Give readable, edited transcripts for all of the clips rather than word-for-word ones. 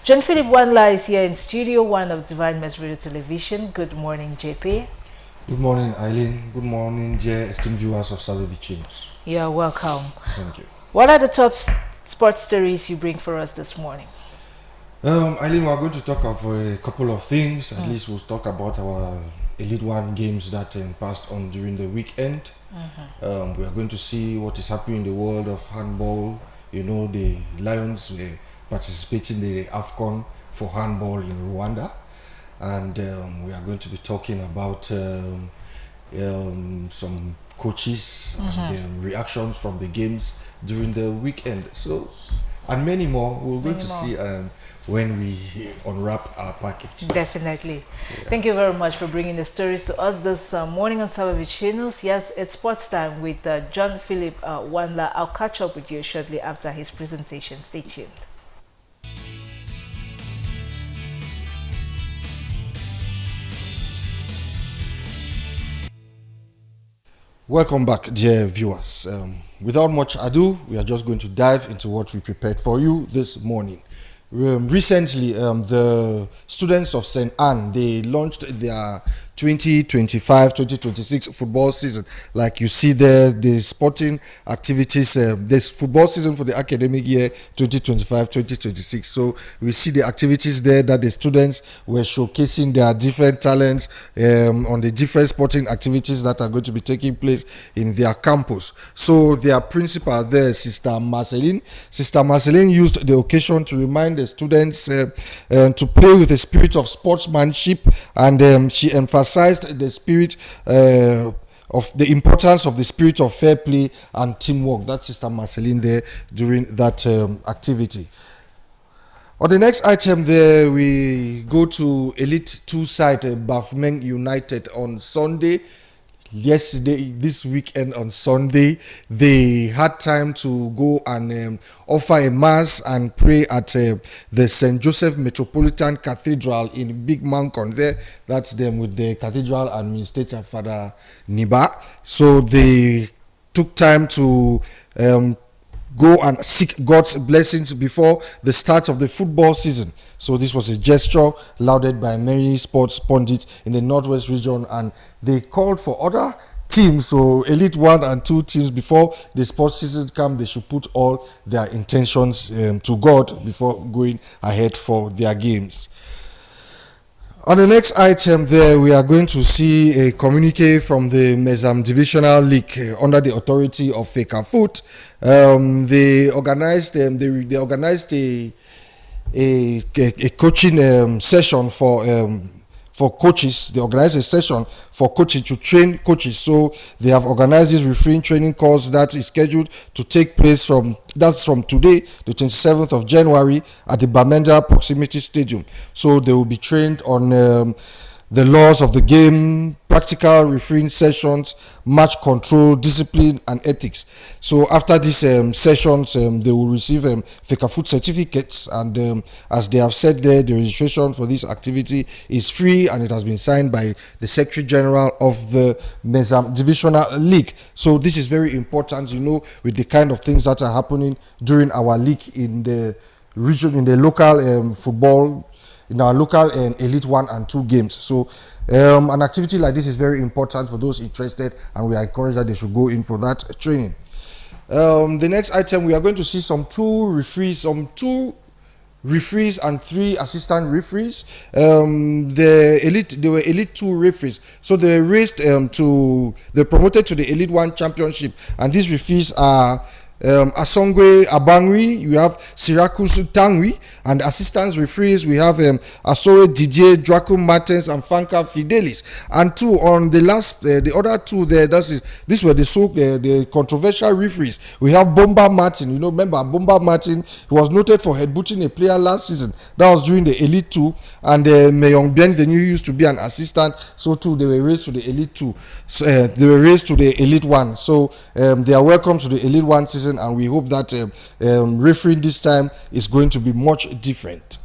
John Philip Wanla is here in Studio 1 of Divine Mass Radio Television. Good morning, JP. Good morning, Eileen. Good morning, dear esteemed viewers of Salve. You are welcome. Thank you. What are the top sports stories you bring for us this morning? Eileen, we are going to talk about a couple of things. At least we'll talk about our Elite One games that passed on during the weekend. We are going to see what is happening in the world of handball. You know, the Lions were participating in the AFCON for handball in Rwanda. And we are going to be talking about some coaches and reactions from the games during the weekend. So, and many more. We're going to see when we unwrap our package. Definitely. Yeah. Thank you very much for bringing the stories to us this morning on Salve. Yes, it's sports time with John Philip Wanla. I'll catch up with you shortly after his presentation. Stay tuned. Welcome back, dear viewers. Without much ado, we are just going to dive into what we prepared for you this morning. Recently, the students of St. Anne, they launched their 2025-2026 football season. Like you see there, the sporting activities, this football season for the academic year 2025-2026. So we see the activities there that the students were showcasing their different talents on the different sporting activities that are going to be taking place in their campus. So their principal there, Sister Marceline used the occasion to remind the students to play with a spirit of sportsmanship, and she emphasized the spirit of the importance of the spirit of fair play and teamwork. That's Sister Marceline there during that activity. On the next item there, we go to Elite 2 side Bafmeng United on Sunday. Yesterday, this weekend on Sunday, they had time to go and offer a mass and pray at the St. Joseph Metropolitan Cathedral in Big Mancon there. That's them with the cathedral administrator, Father Niba. So they took time to go and seek God's blessings before the start of the football season. So this was a gesture lauded by many sports pundits in the Northwest region, and they called for other teams, so Elite 1 and 2 teams, before the sports season comes, they should put all their intentions to God before going ahead for their games. On the next item there, we are going to see a communique from the Mezam Divisional League under the authority of Fekafoot. They organized a coaching session for coaches. They organized a session for coaches to train coaches. So they have organized this refereeing training course that is scheduled to take place from today, the 27th of January, at the Bamenda Proximity Stadium. So they will be trained on the laws of the game, practical refereeing sessions, match control, discipline, and ethics. So after these sessions, they will receive Fekafoot certificates, and as they have said there, the registration for this activity is free, and it has been signed by the Secretary General of the Mezam Divisional League. So this is very important, you know, with the kind of things that are happening during our league in the region, in the local football, in our local Elite 1 and 2 games. So an activity like this is very important for those interested, and we are encouraged that they should go in for that training. The next item, we are going to see two referees and 3 assistant referees. They were Elite 2 referees, so they promoted to the Elite 1 championship, and these referees are Asongwe Abangwi, you have Syracuse Tangwi, and assistant referees we have Asore DJ, Draco Martins, and Fanka Fidelis. And two on the last, the other two there, these were the controversial referees. We have Bomba Martin. You know, remember Bomba Martin? He was noted for headbutting a player last season. That was during the Elite 2, and Meyong Bien, the new used to be an assistant. So too, they were raised to the Elite 2. So, they were raised to the Elite 1. So they are welcome to the Elite 1 season, and we hope that refereeing this time is going to be much different.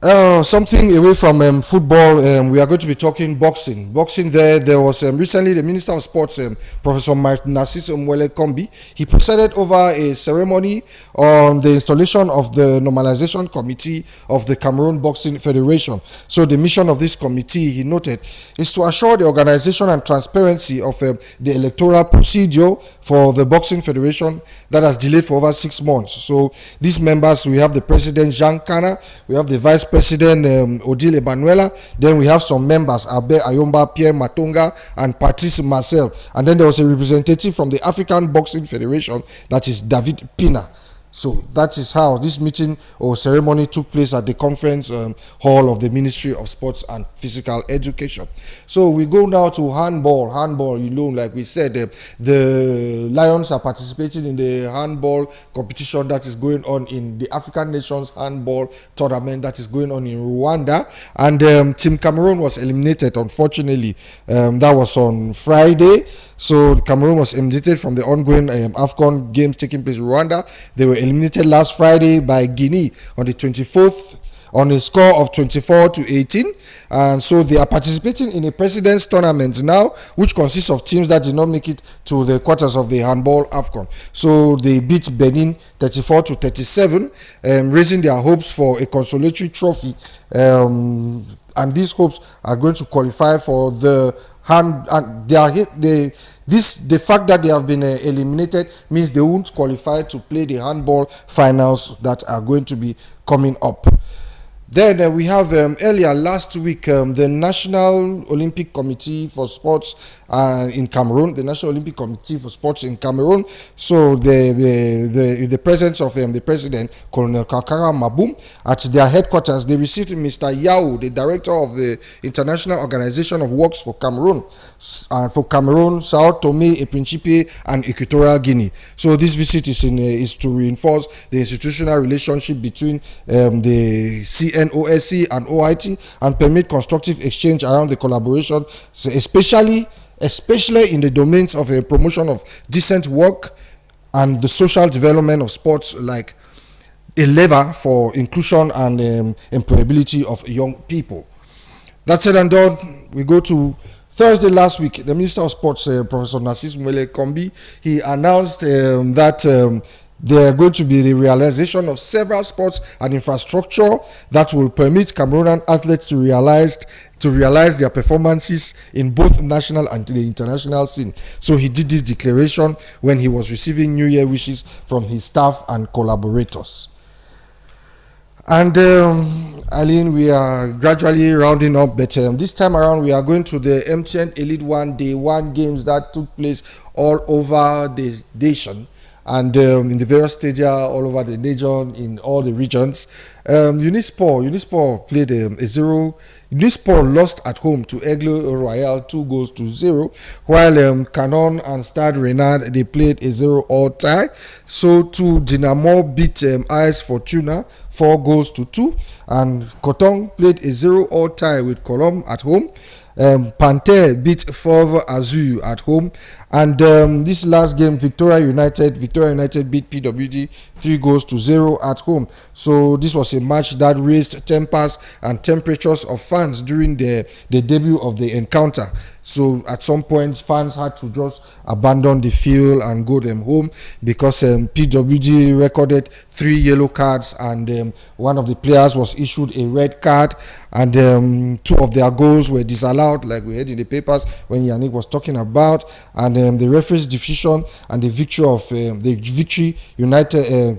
Something away from football, we are going to be talking boxing. Boxing, there was recently the Minister of Sports, Professor Narciso Mwele Kombi. He presided over a ceremony on the installation of the Normalization Committee of the Cameroon Boxing Federation. So the mission of this committee, he noted, is to assure the organization and transparency of the electoral procedure for the Boxing Federation that has delayed for over 6 months. So these members, we have the President Jean Kana, we have the Vice President Odile Emanuela, then we have some members, Abe Ayomba, Pierre Matonga, and Patrice Marcel. And then there was a representative from the African Boxing Federation, that is David Pina. So that is how this meeting or ceremony took place at the conference hall of the Ministry of Sports and Physical Education. So we go now to handball. Handball, like we said, the Lions are participating in the handball competition that is going on in the African Nations Handball Tournament that is going on in Rwanda. And Team Cameroon was eliminated, unfortunately. That was on Friday. So Cameroon was eliminated from the ongoing AFCON games taking place in Rwanda. They were eliminated last Friday by Guinea on the 24th on a score of 24-18. And so they are participating in a president's tournament now, which consists of teams that did not make it to the quarters of the handball AFCON. So they beat Benin 34-37, raising their hopes for a consolatory trophy. And these hopes are going to qualify for the the fact that they have been eliminated means they won't qualify to play the handball finals that are going to be coming up. Then we have earlier last week the National Olympic Committee for Sports in Cameroon, the National Olympic Committee for Sports in Cameroon. So the presence of the president, Colonel Kankara Maboum, at their headquarters, they received Mr. Yao, the director of the International Organization of Works for Cameroon, Sao Tome and Principe, and Equatorial Guinea. So this visit is to reinforce the institutional relationship between the CNOSC and OIT and permit constructive exchange around the collaboration, so especially in the domains of a promotion of decent work and the social development of sports, like a lever for inclusion and employability of young people. That said and done, we go to Thursday last week. The Minister of Sports, Professor Narciso Mwele Kombi, he announced that there are going to be the realization of several sports and infrastructure that will permit Cameroonian athletes to realize their performances in both national and the international scene. So he did this declaration when he was receiving New Year wishes from his staff and collaborators. And Eileen, we are gradually rounding up, but this time around we are going to the MTN Elite One Day One games that took place all over the nation. And in the various stadia all over the nation, in all the regions. Unisport played a 0. Unisport lost at home to Aigle Royal 2-0, while Canon and Stade Renard, they played a 0-all tie. So too Dinamo beat AS Fortuna 4-2, and Coton played a 0-all tie with Colombe at home. Panther beat Fauve Azur at home, and this last game, Victoria United beat PWD 3-0 at home. So this was a match that raised tempers and temperatures of fans during the debut of the encounter. So at some point, fans had to just abandon the field and go them home because PWD recorded 3 yellow cards, and one of the players was issued a red card, and 2 of their goals were disallowed, like we heard in the papers when Yannick was talking about. And the referee's decision and the victory of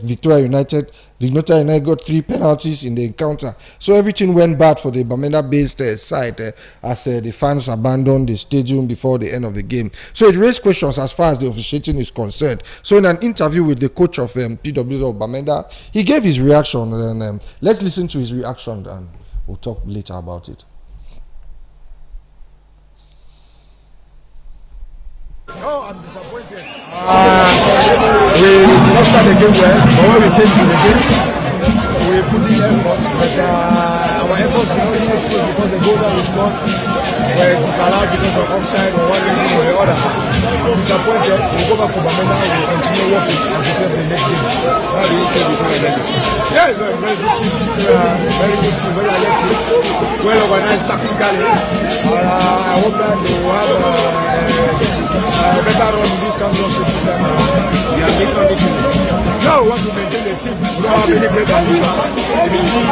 Victoria United got 3 penalties in the encounter. So everything went bad for the Bamenda-based side as the fans abandoned the stadium before the end of the game. So it raised questions as far as the officiating is concerned. So in an interview with the coach of PWD of Bamenda, he gave his reaction, and let's listen to his reaction and we'll talk later about it. Oh, I'm disappointed. We did not start the game well, but when we came to the game, we put in efforts, but our efforts did not yield fruit because the goal that we scored were disallowed because of offside or one reason or the other. I'm disappointed. We'll go back to Bamenda and we'll continue working and prepare for the next game. How do you feel before the next game? Yeah, it's a very good team. Very good team, very electric, well organized tactically. I hope that they will have a better run in this championship this time around. Yeah, based on this season. No, we want to maintain the team. We don't have any great ambition. If you see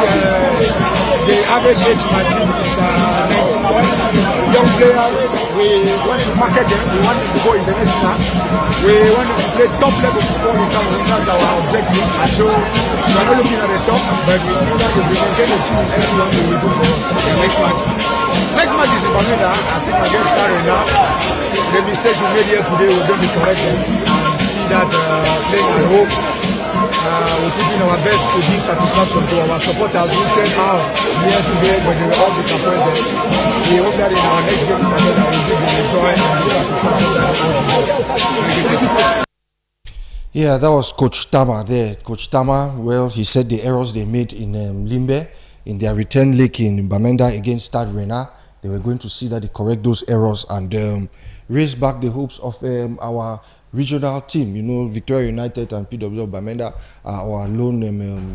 the average age in my team is 19. Young players, we want to market them. We want them to go international. We want them to play top level football in Cameroon. That's our objective. And so we are not looking at the top, but we think that if we maintain the team in everyone, we will go for the next match. Next match is in Bamenda, I think against Karina. The mistakes we made here today will be corrected and see that playing at home. We're putting our best to give satisfaction to our supporters who came out here today, but they were all disappointed. We hope that in our next game, we will give them the joy and the satisfaction. Yeah, that was Coach Tama there. Coach Tama, well, he said the errors they made in Limbe, in their return leg in Bamenda against Stade Rena, they were going to see that they correct those errors and raise back the hopes of our regional team. You know, Victoria United and PW Bamenda are our lone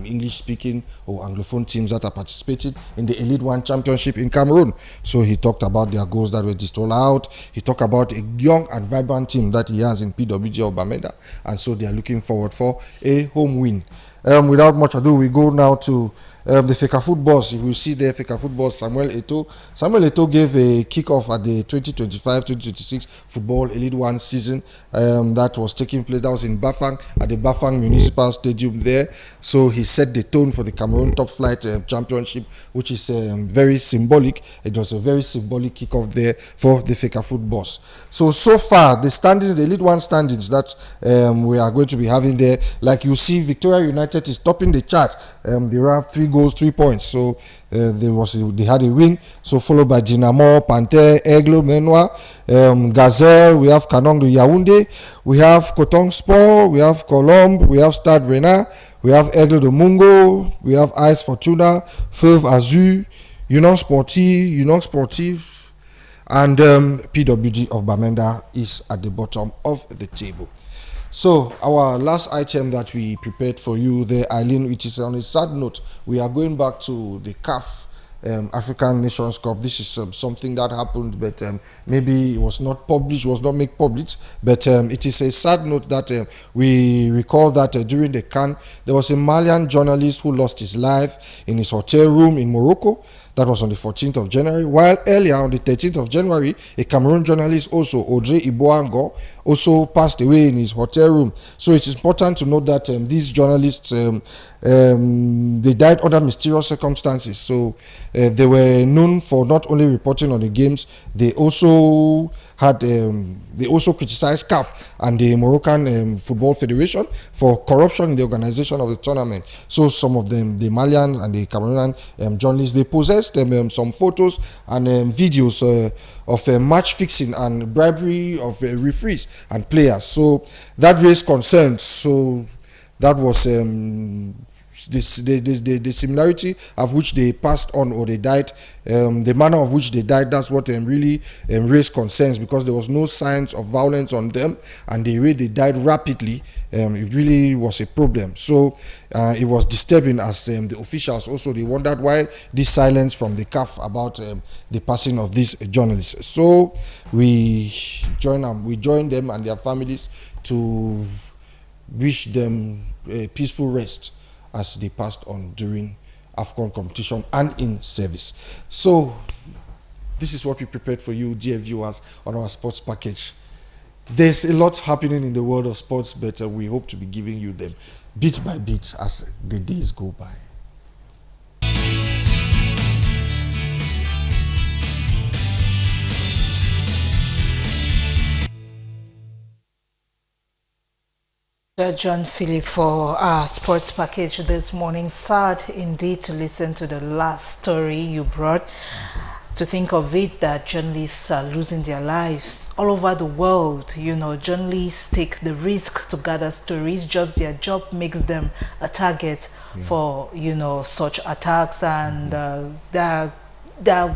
English-speaking or Anglophone teams that are participating in the Elite One Championship in Cameroon. So he talked about their goals that were disallowed. He talked about a young and vibrant team that he has in PWG of Bamenda, and so they are looking forward for a home win. Without much ado, we go now to the Fecafoot boss. If you see there, Fecafoot boss Samuel Eto'o. Samuel Eto'o gave a kickoff at the 2025-2026 Football Elite One season that was taking place. That was in Bafang at the Bafang Municipal Stadium there. So he set the tone for the Cameroon Top Flight Championship, which is very symbolic. It was a very symbolic kickoff there for the Fecafoot boss. So far, the standings, the Elite One standings that we are going to be having there, like you see, Victoria United is topping the chart. They have 3 goals, 3 points. So they had a win. So followed by Dinamo, Panther, Aigle, Menoir, Gazelle. We have Kanong de Yaoundé. We have Cotton Sport. We have Colombe. We have Stade Rena. We have Aigle de Mungo. We have Ice Fortuna, Feuve Azur, Union Sportive, and PWG of Bamenda is at the bottom of the table. So our last item that we prepared for you there, Eileen, which is on a sad note, we are going back to the CAF African Nations Cup. This is something that happened, but maybe it was not published, was not made public, but it is a sad note that we recall that during the CAN, there was a Malian journalist who lost his life in his hotel room in Morocco. That was on the 14th of January. While earlier on the 13th of January, a Cameroon journalist also, Audrey Iboango, also passed away in his hotel room. So it's important to note that these journalists, they died under mysterious circumstances. So they were known for not only reporting on the games, they also criticized CAF and the Moroccan Football Federation for corruption in the organization of the tournament. So some of them, the Malian and the Cameroonian journalists, they possessed some photos and videos of match fixing and bribery of referees and players. So that raised concerns. So that was the similarity of which they passed on or they died, the manner of which they died, that's what really raised concerns, because there was no signs of violence on them, and the way they died rapidly, it really was a problem. So it was disturbing as the officials also, they wondered why this silence from the CAF about the passing of these journalists. So we join them and their families to wish them a peaceful rest as they passed on during AFCON competition and in service. So this is what we prepared for you, dear viewers, on our sports package. There's a lot happening in the world of sports, but we hope to be giving you them bit by bit as the days go by. John Philip for our sports package this morning. Sad indeed to listen to the last story you brought. To think of it that journalists are losing their lives all over the world. You know, journalists take the risk to gather stories. Just their job makes them a target for, you know, such attacks, and they're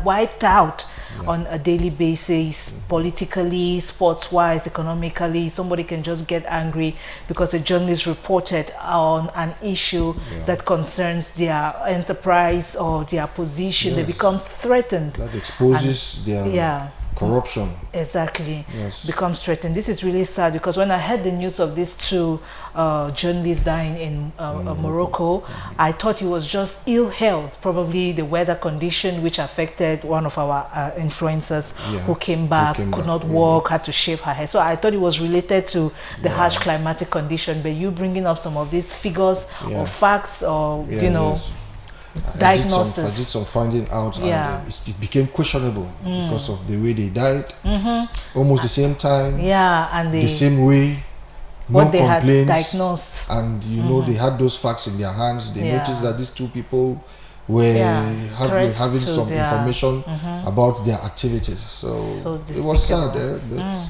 wiped out on a daily basis, politically, sports-wise, economically. Somebody can just get angry because a journalist reported on an issue that concerns their enterprise or their position. They become threatened. That exposes their corruption. Exactly. Becomes threatened. This is really sad, because when I heard the news of these two journalists dying in Morocco, I thought it was just ill health, probably the weather condition which affected one of our influencers who came back, could not walk, had to shave her hair. So I thought it was related to the harsh climatic condition. But you bringing up some of these figures or facts, or you know, diagnosis. I did some finding out, and it became questionable because of the way they died, almost the same time, and the same way, what no they complaints, had diagnosed, and you know, they had those facts in their hands. They noticed that these two people were having some information about their activities. So it was sad, but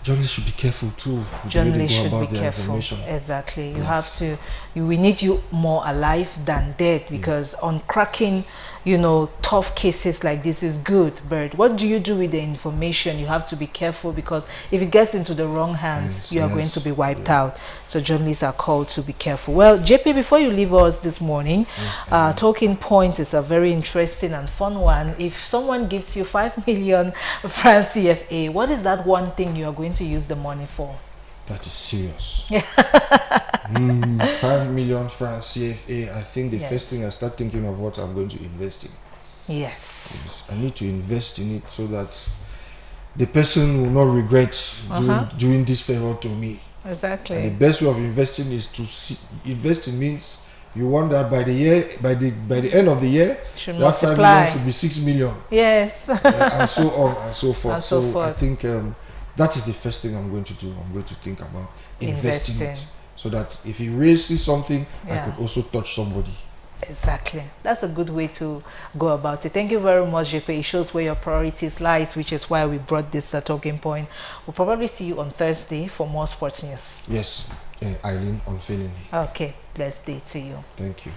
journalists should be careful too. Journalists should be careful. Exactly. You have to. We need you more alive than dead, because on cracking, you know, tough cases like this is good. But what do you do with the information? You have to be careful, because if it gets into the wrong hands, you are going to be wiped out. So journalists are called to be careful. Well, JP, before you leave us this morning, talking points is a very interesting and fun one. If someone gives you 5 million francs CFA, what is that one thing you are going to use the money for? That is serious. 5 million francs CFA. I think the first thing I start thinking of what I'm going to invest in. Yes. I need to invest in it so that the person will not regret doing this favor to me. Exactly. And the best way of investing is to investing means you want that by the end of the year, that 5 million should be 6 million. Yes. And so on and so forth. So I think that is the first thing I'm going to do. I'm going to think about investing it, so that if he raises something, I could also touch somebody. Exactly. That's a good way to go about it. Thank you very much, JP. It shows where your priorities lies, which is why we brought this talking point. We'll probably see you on Thursday for more sports news. Yes, Eileen, unfailingly. Okay, blessed day to you. Thank you.